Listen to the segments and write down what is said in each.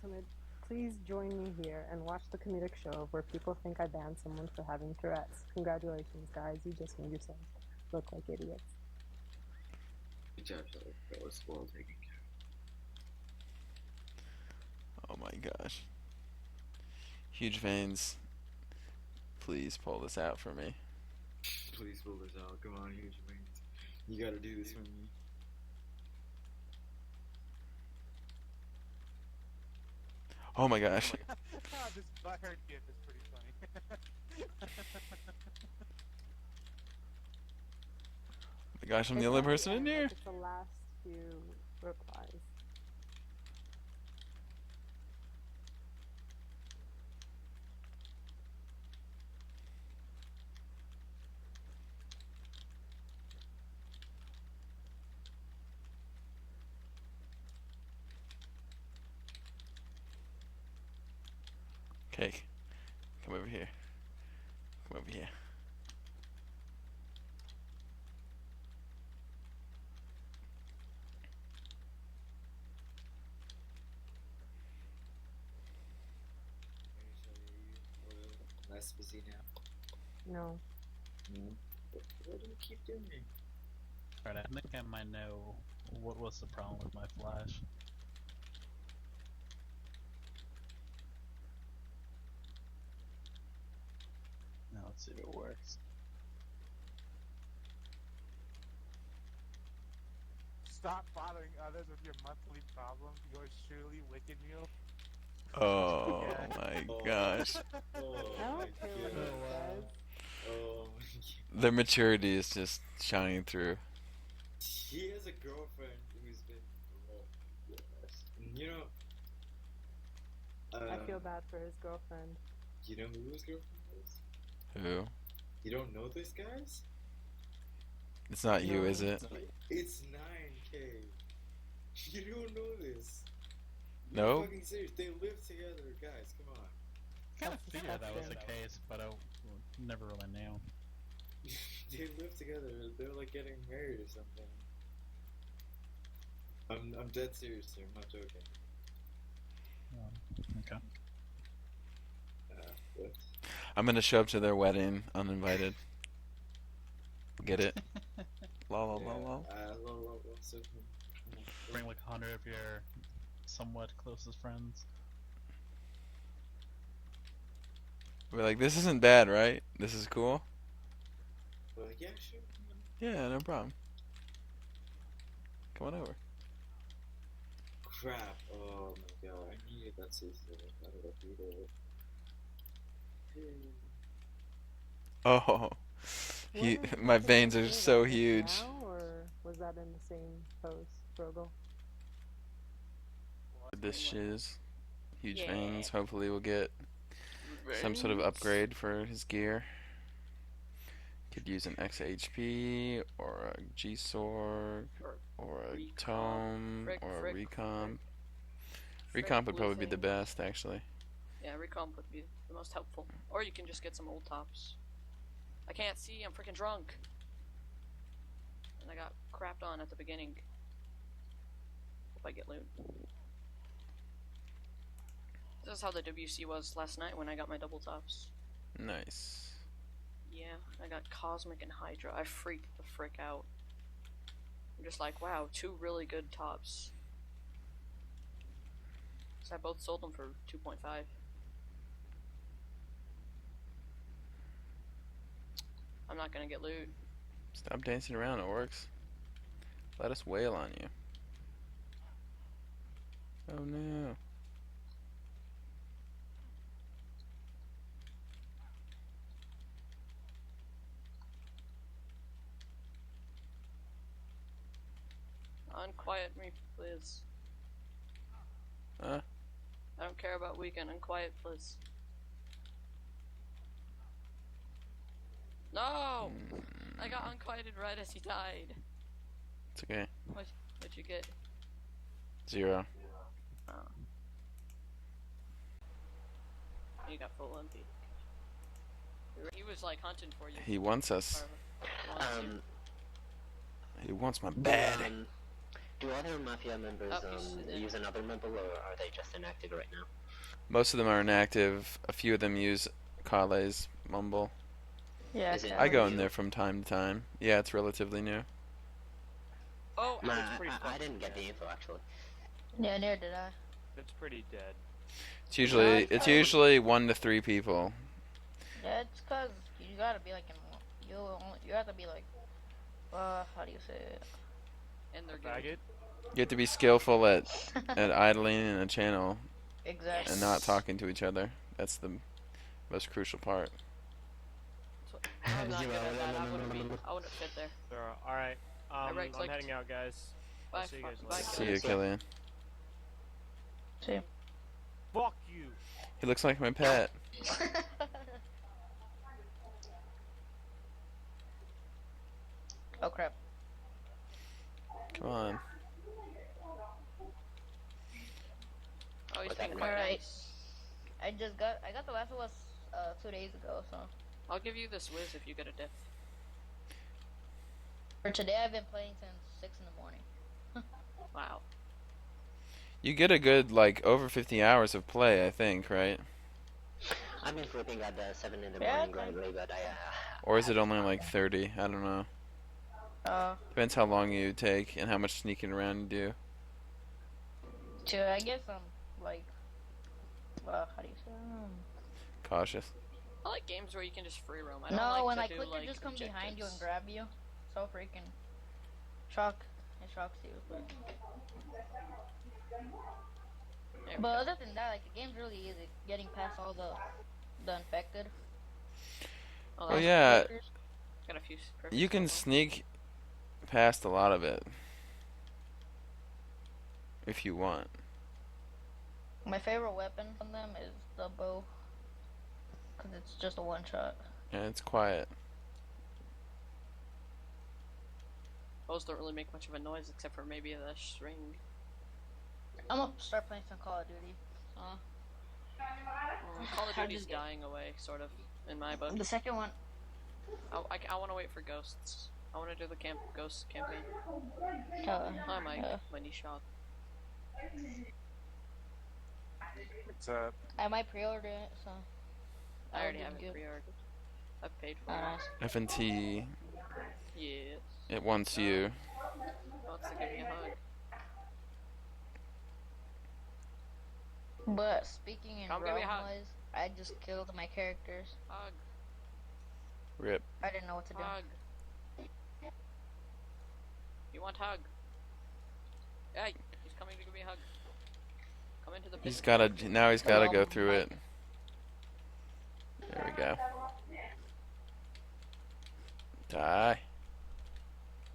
ultimate, please join me here and watch the comedic show where people think I banned someone for having Tourette's. Congratulations, guys. You just made yourselves look like idiots. Good job, Shelly. That was well taken care Oh my gosh. Huge veins. Please pull this out for me. of. Please pull this out. Come on, huge wings. You gotta do this for me. Oh my gosh. This butthurt gift is pretty funny. Oh my gosh, I'm the only person in here. It's the last few replies. Okay, come over here. Come over here. Less busy now. No. What do you keep doing? Alright, I think I might know what was the problem with my flash. Now let's see if it works. Stop bothering others with your monthly problems. Yours truly, Wicked Mule. Oh Yeah. my gosh. I don't care what it says. Oh, Their maturity is just shining through. he has a girlfriend who's been. Oh, goodness. You know. I feel bad for his girlfriend. You know who his girlfriend is? Who? You don't know this, guys? It's not you, is it? It's 9K. You don't know this. No? You're fucking serious. They live together, guys. Come on. Kind of figured that was the case, but I never really knew. They live together. They're like getting married or something. I'm dead serious here. I'm not joking. Okay. What? I'm gonna show up to their wedding uninvited. Get it? Lol, lol, lol, lol. So, Bring like 100 of your somewhat closest friends. We're like, this isn't bad, right? This is cool? we're like, yeah, sure. Yeah, no problem. Come on over. Crap. Oh my god. I needed that sister. How did I do that? Oh, my veins are so huge. Now, or was that in the same post, Brogel? This shiz. Huge Yeah. veins. Hopefully we'll get some sort of upgrade for his gear. Could use an XHP, or a G-Sorg, or a Recomp. Tome, Frick, or a frick, Recomp. frick. Recomp would Blue probably be the thing. best, actually. Yeah, recomp would be the most helpful. Or you can just get some old tops. I can't see, I'm freaking drunk. And I got crapped on at the beginning. Hope I get loot. This is how the WC was last night when I got my double tops. Nice. Yeah, I got Cosmic and Hydra. I freaked the frick out. I'm just like, wow, 2 really good tops. So I both sold them for 2.5. I'm not gonna get loot. Stop dancing around, it works. Let us wail on you. Oh no. Unquiet me, please. Huh? I don't care about weekend. Unquiet, please. No! I got unquieted right as he died. It's okay. What'd you get? 0. Oh. You got full MP. He was like hunting for you. He wants us. Wants you. He wants my bad. Do other Mafia members Oh, he's in. use another member, or are they just inactive right now? Most of them are inactive. A few of them use Kale's Mumble. Yeah, Is it I go new? in there from time to time. Yeah, it's relatively new. Oh, Nah, it's pretty I didn't get the info actually. Yeah, neither did I. It's pretty dead. It's usually 1 to 3 people. Yeah, it's cause you gotta be like you have to be like, how do you say it? And they're Faggot? good. You have to be skillful at idling in a channel Exactly. and not talking to each other. That's the most crucial part. I'm not good at that. I wouldn't fit there. Alright, I'm right-clicked. heading out, guys. Bye. I'll see you guys Bye. later. See you, Killian. See. Fuck you! He looks like my pet. Oh crap. Come on. Oh, he's What's being that? quite Alright. nice. I got the Last of Us 2 days ago, so I'll give you this whiz if you get a diff. for today I've been playing since 6 in the morning. Wow. You get a good, like, over 50 hours of play, I think, right? I've been sleeping at 7 in the Yeah, morning okay. lately, but Or is it only like 30? I don't know. Depends how long you take and how much sneaking around you do. I guess I'm like, how do you say? Cautious. I like games where you can just free roam. I don't No, like when to I do, click, like, it just comes behind you and objectives. grab you. So freaking it shocks you. There we But go. other than that, like the game's really easy. Getting past all the infected. Oh, Oh that's yeah, Characters. got a few. you can sneak past a lot of it. If you want. My favorite weapon from them is the bow, cause it's just a one shot. And it's quiet. Bows don't really make much of a noise except for maybe the string. I'm gonna start playing some Call of Duty. Call of How Duty's does it- dying away, sort of, in my book. The second one. I want to wait for ghosts. I want to do the ghost campaign. Hi, Mike. My knee shot. What's up? I might pre-order it, so. I already have That'll be it good. pre-ordered. I've paid for Oh, it. nice. F&T, Yes. it wants you. It wants to give me a hug. But speaking in Come give me a realm hug. wise, I just killed my characters. Hug. Rip. I didn't know what to do. Hug. You want hug? Hey, he's coming to give me a hug. Come into the pit. He's gotta go through it. There we go. Die.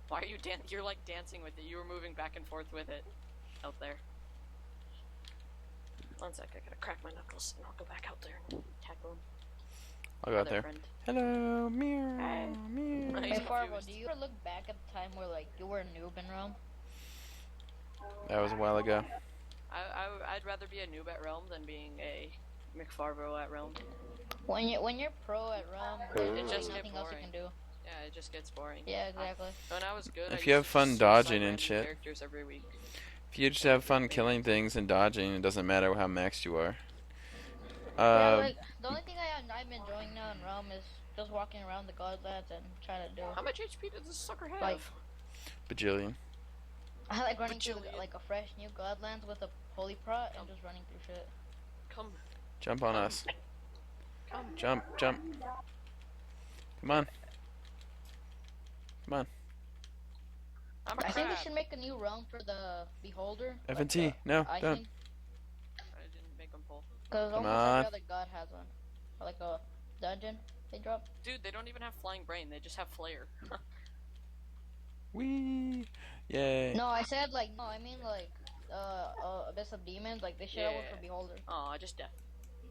Why are you You're like dancing with it. You were moving back and forth with it. Out there. One sec, I gotta crack my knuckles and I'll go back out there and tackle him. I'll go out Other there. friend. Hello, meow, meow. He's McFarvo, confused. do you ever look back at the time where like you were a noob in Realm? That was a while ago. I'd rather be a noob at Realm than being a McFarvo at Realm. When you're pro at Realm, It there's just nothing get else you boring. can do. Yeah, it just gets boring. Yeah, exactly. When I was good, I If you have used to fun just dodging suicide and random shit. characters every week. If you just have fun killing things and dodging, it doesn't matter how maxed you are. Yeah, like the only thing I'm enjoying now in Realm is just walking around the Godlands and trying to do. How much HP does this sucker have? Like- Bajillion. I like running through Bajillion. like a fresh new Godlands with a holy prot and just running through shit. Come, Jump on us. come. Jump, jump. Come on. Come on. I'm a I think they crab. should make a new realm for the Beholder. F&T, no, I don't. think I didn't make them pull. because Come almost on. every other god has one, or like a dungeon they drop. Dude, they don't even have flying brain. They just have flare. Wee. Yay. No, I said like no, I mean like Abyss of Demons. Like they should have one Yeah. for Beholder. Oh, I just death.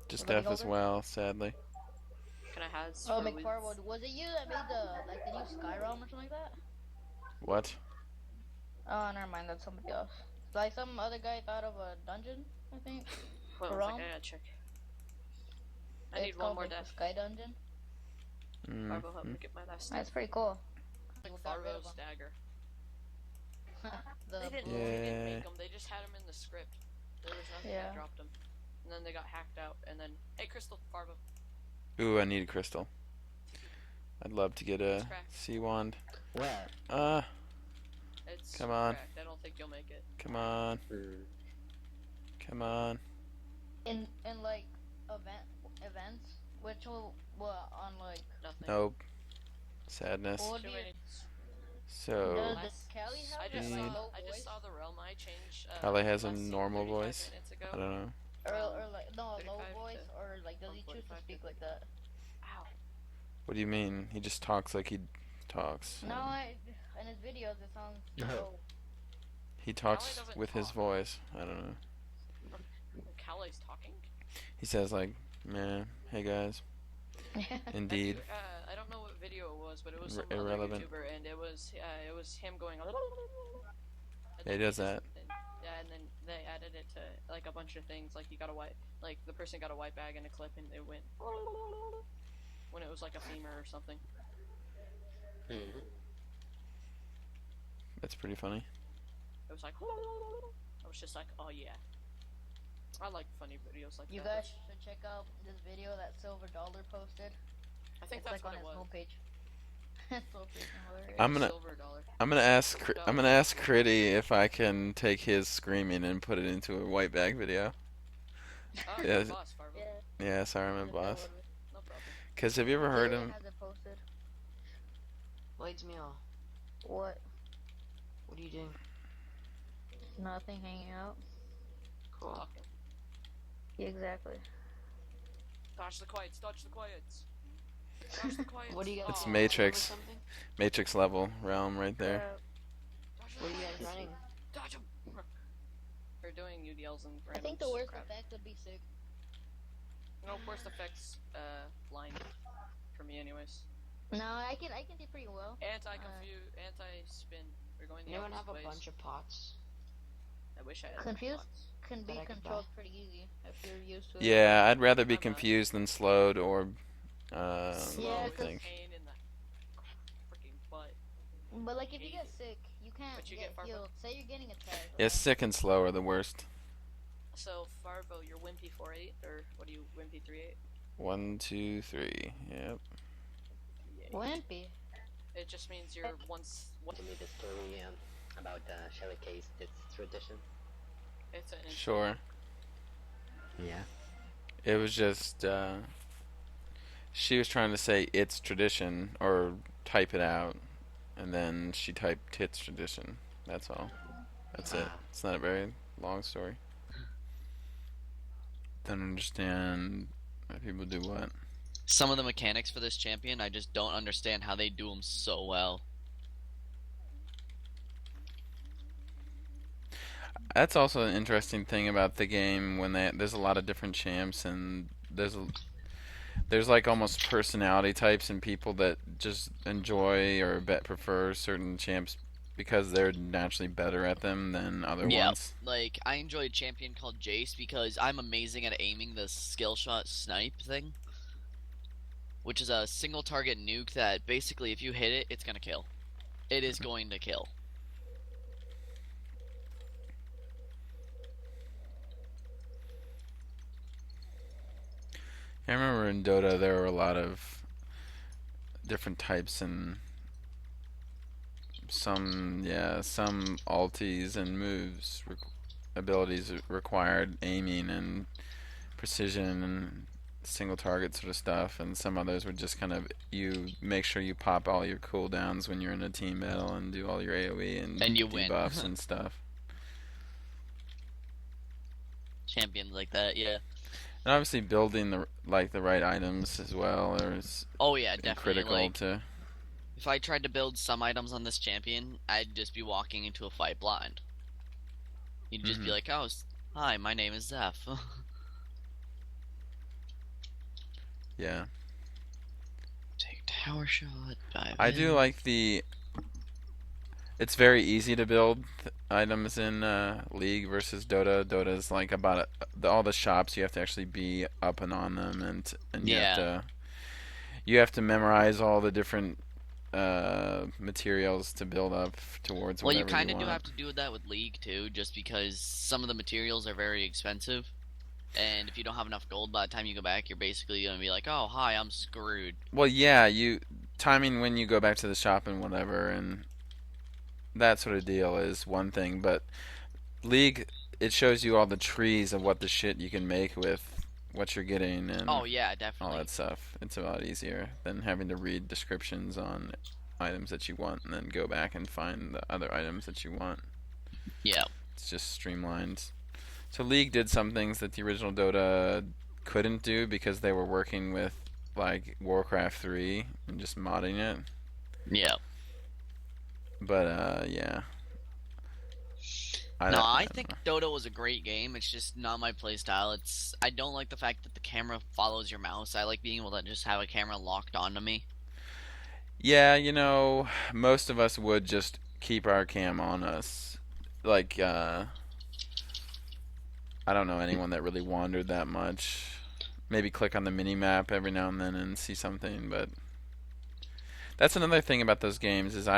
Just Somebody death as hold well, sadly. Can I have? Oh, McFarvo, was it you that made the new Sky Realm or something like that? What? Oh, never mind, that's somebody else. Like some other guy thought of a dungeon, I think. Hold on, Realm? I gotta check. I It's need one called, more like, the death. Sky Dungeon. Farvo, help Mm. me get my last That's pretty cool. death. Got rid of Farvo's him. dagger. The They blue. didn't Yeah. make them. They just had them in the script. There was nothing that dropped them, and then they got hacked out. And then, hey, Crystal, Farvo. Ooh, I need a crystal. I'd love to get a It's cracked. sea wand. Where? It's Come on. cracked. I don't think you'll make it. Come on. Come on. In like events, which will on like Nothing. Nope. Sadness. what do Too you, many. So, does Kelly have I a just like, saw. low I voice? just saw the realm eye change. Kelly has a less than normal 35 voice. minutes ago. I don't know. Or like no, a low 35 voice, to or like does he choose to 145 speak like that? Ow. What do you mean? He just talks like he talks. No, in his videos it sounds low. He talks Kelly doesn't with his talk. voice. I don't know. Callie's talking. He says like, "Man, hey guys." Indeed. I don't know what video it was, but it was some Irrelevant. other YouTuber, and it was him going. Yeah, he does that. And then they added it to like a bunch of things, like the person got a white bag in a clip, and it went when it was like a femur or something. That's pretty funny. It was like I was just like, oh yeah. I like funny videos like You that. guys should check out this video that Silver Dollar posted. I think It's that's like what on it his was. homepage. It's so freaking hilarious. Silver dollar. I'm gonna ask Critty if I can take his screaming and put it into a white bag video. Oh, Yeah. yeah. Boss, Farvo. Yeah, sorry, I'm a boss. No problem. Cause have you ever heard him? Has it posted. Blades Meal, What? what are you doing? Nothing, hanging out. Cool. Talking. Yeah, exactly. Dodge the quiets. Dodge the quiets. Dodge the quiets. What do you guys? It's Aw. Matrix. Something? Matrix level realm right there. Dodge the What are you guys quiets. running? Dodge them. They're doing UDLs and I random think the worst crap. effect would be sick. No, worst effects, blind. For me, anyways. No, I can do pretty well. Anti-confuse, anti-spin. We're going the Anyone have opposite a ways. bunch of pots? I wish I had Confused pots. can be That I could controlled buy. pretty easy if you're used to it. Yeah, I'd rather be I'm not. confused than slowed or Yeah, I 'cause- think. Pain in the freaking butt. But like if you get sick, you can't But you get get Farvo. healed. Say you're getting attacked. Yeah, sick and slow are the worst. So, Farvo, you're Wimpy 4-8, or what are you, Wimpy 3-8? 1, 2, 3. Yep. Wimpy. It just means you're once. To me, the story about Shelly Case, its tradition. It's an Sure. Yeah. It was just she was trying to say it's tradition or type it out, and then she typed its tradition. That's all. That's it. It's not a very long story. Don't understand why people do what. Some of the mechanics for this champion, I just don't understand how they do them so well. That's also an interesting thing about the game when there's a lot of different champs and there's like almost personality types and people that just enjoy or prefer certain champs because they're naturally better at them than other ones. Like I enjoy a champion called Jace because I'm amazing at aiming the skill shot snipe thing, which is a single target nuke that basically if you hit it, it's gonna kill. It is going to kill. I remember in Dota there were a lot of different types and some ultis and moves abilities required aiming and precision and single target sort of stuff, and some others were just kind of you make sure you pop all your cooldowns when you're in a team battle and do all your AoE and you win. debuffs and stuff. Champions like that, yeah. And obviously building the right items as well is Oh yeah, definitely. critical Like, to. if I tried to build some items on this champion, I'd just be walking into a fight blind. You'd just be like, "Oh, hi, my name is Zeph." Yeah. Take tower shot. Dive I in. do like it's very easy to build items in League versus Dota. Dota's like about all the shops you have to actually be up and on them, and you have to memorize all the different materials to build up towards Well, you whatever kind of do want. have to do that with League too, just because some of the materials are very expensive, and if you don't have enough gold by the time you go back, you're basically gonna be like, "Oh, hi, I'm screwed." Well, yeah, you timing when you go back to the shop and whatever, and that sort of deal is one thing, but League, it shows you all the trees of what the shit you can make with what you're getting and Oh yeah, all definitely. that stuff. It's a lot easier than having to read descriptions on items that you want and then go back and find the other items that you want. Yeah. It's just streamlined. So League did some things that the original Dota couldn't do because they were working with like Warcraft 3 and just modding it. Yeah. But yeah. I think Dota was a great game. It's just not my playstyle. I don't like the fact that the camera follows your mouse. I like being able to just have a camera locked onto me. Yeah, you know, most of us would just keep our cam on us. Like, I don't know anyone that really wandered that much. Maybe click on the mini map every now and then and see something, but that's another thing about those games is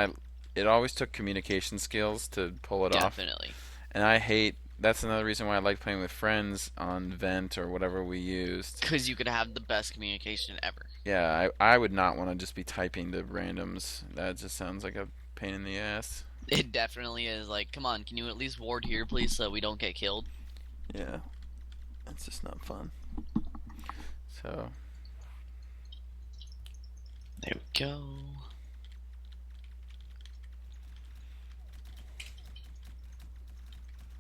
it always took communication skills to pull it off. Definitely. And that's another reason why I like playing with friends on Vent or whatever we used. Because you could have the best communication ever. Yeah, I would not want to just be typing to randoms. That just sounds like a pain in the ass. It definitely is. Like, come on, can you at least ward here, please, so we don't get killed? Yeah. That's just not fun. So. There we go.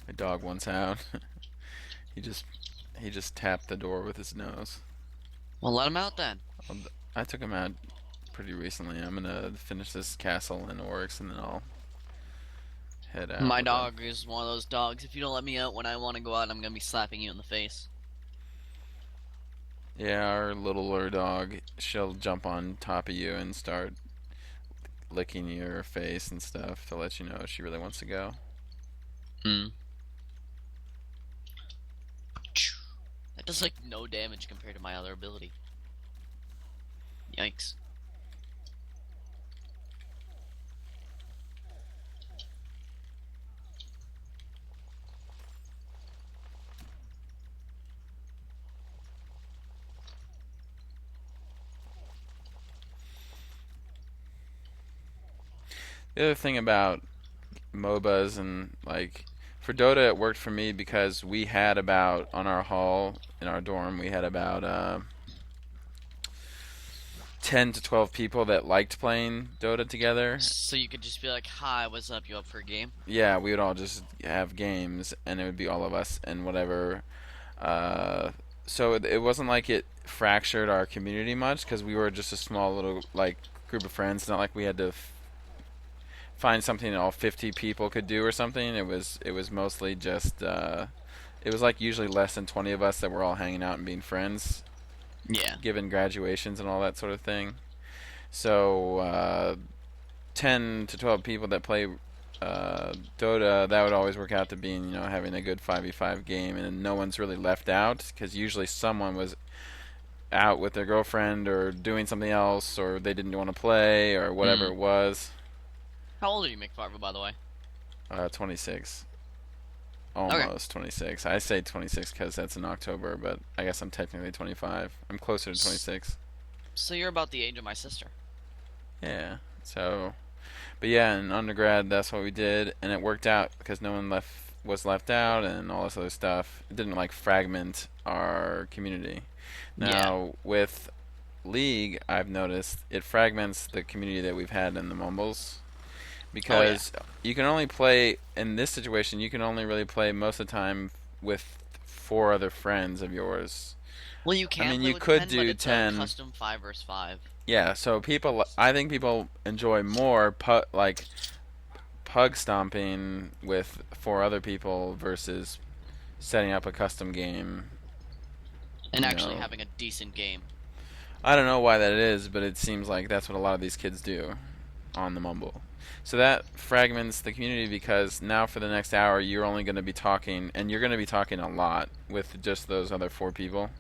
My dog wants out. he just tapped the door with his nose. Well, let him out then. I took him out pretty recently. I'm gonna finish this castle in Oryx and then I'll head out. My dog is one of those dogs. If you don't let me out when I want to go out, I'm gonna be slapping you in the face. Yeah, our littler dog, she'll jump on top of you and start licking your face and stuff to let you know she really wants to go. Hmm. That does like no damage compared to my other ability. Yikes. The other thing about MOBAs and like for Dota it worked for me because we had about on our hall in our dorm we had about 10 to 12 people that liked playing Dota together. So you could just be like, "Hi, what's up? You up for a game?" Yeah, we would all just have games and it would be all of us and whatever. So it wasn't like it fractured our community much because we were just a small little like group of friends. It's not like we had to find something that all 50 people could do or something. It was mostly just it was like usually less than 20 of us that were all hanging out and being friends. Yeah. Given graduations and all that sort of thing. So 10 to 12 people that play Dota, that would always work out to being, having a good 5v5 game, and no one's really left out because usually someone was out with their girlfriend or doing something else, or they didn't want to play or whatever it was. How old are you, McFarvo, by the way? 26. Almost 26. I say 26 because that's in October, but I guess I'm technically 25. I'm closer to 26. So you're about the age of my sister. Yeah. So, but yeah, in undergrad, that's what we did, and it worked out because no one was left out and all this other stuff. It didn't like fragment our community. Now with League, I've noticed it fragments the community that we've had in the Mumbles. Because you can only play, in this situation, you can only really play most of the time with 4 other friends of yours. Well, you can. I mean, you could do 10. Custom 5 versus 5. Yeah, so I think people enjoy more pug stomping with 4 other people versus setting up a custom game. And actually having a decent game. I don't know why that is, but it seems like that's what a lot of these kids do on the Mumble. So that fragments the community because now for the next hour you're only going to be talking, and you're going to be talking a lot with just those other 4 people.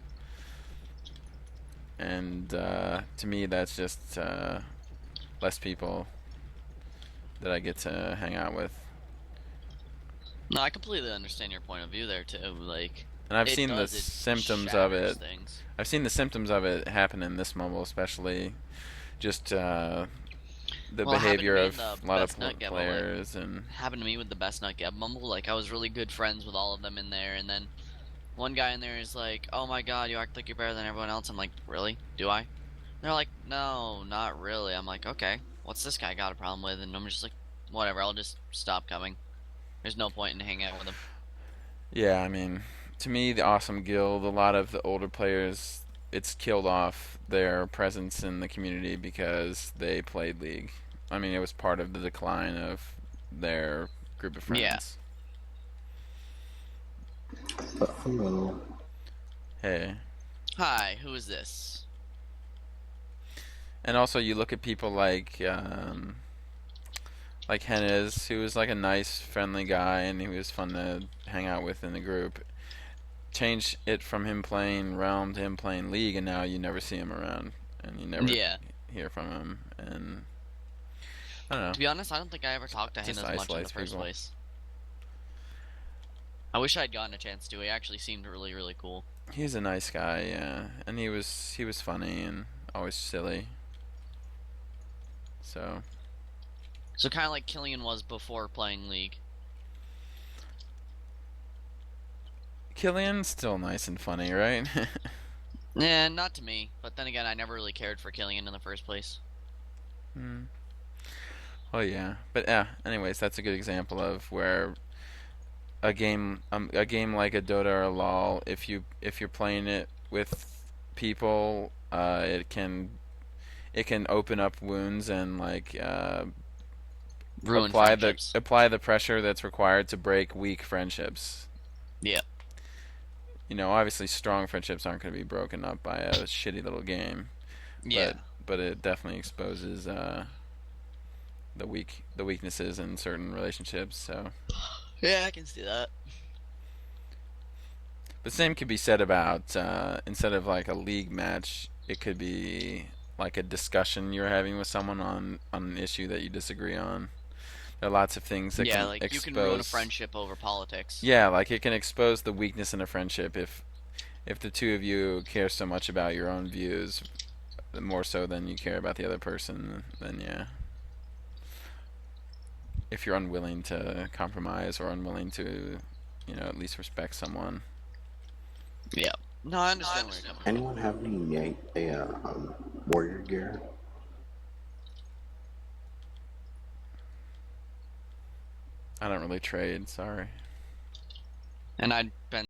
And to me that's just less people that I get to hang out with. No, I completely understand your point of view there too. Like, And I've it seen the does, it symptoms of shatters it. things. I've seen the symptoms of it happen in this mobile, especially just the Well, it happened to behavior me of in the a lot of Best Nut Giveaway. players and Happened to me with the Best Nut Get Mumble. Like, I was really good friends with all of them in there, and then one guy in there is like, "Oh my god, you act like you're better than everyone else." I'm like, "Really? Do I?" They're like, "No, not really." I'm like, "Okay, what's this guy got a problem with?" And I'm just like, "Whatever, I'll just stop coming. There's no point in hanging out with him." yeah, I mean, to me, the Awesome Guild, a lot of the older players, it's killed off their presence in the community because they played League. I mean, it was part of the decline of their group of friends. Yeah. Hello. Hey. Hi, who is this? And also, you look at people like Hennes, who was like a nice, friendly guy, and he was fun to hang out with in the group. Change it from him playing Realm to him playing League, and now you never see him around, and you never hear from him. And I don't know. To be honest, I don't think I ever talked to him Just as much in the isolates first people. place. I wish I'd gotten a chance to. He actually seemed really, really cool. He's a nice guy, yeah, and he was funny and always silly. So kind of like Killian was before playing League. Killian's still nice and funny, right? Yeah, not to me. But then again, I never really cared for Killian in the first place. Oh yeah, but yeah. Anyways, that's a good example of where a game like a Dota or a LoL, if you're playing it with people, it can open up wounds and like Ruin apply friendships. the pressure that's required to break weak friendships. Yeah. You know, obviously strong friendships aren't going to be broken up by a shitty little game. Yeah. But it definitely exposes the weaknesses in certain relationships. So. Yeah, I can see that. The same could be said about instead of like a league match, it could be like a discussion you're having with someone on an issue that you disagree on. There are lots of things that can like expose. you can ruin a friendship over politics. Yeah, like it can expose the weakness in a friendship if the two of you care so much about your own views, more so than you care about the other person. Then yeah. If you're unwilling to compromise or unwilling to, at least respect someone. Yeah. No, I understand where you're coming from. Anyone have any warrior gear? I don't really trade, sorry. And I'd been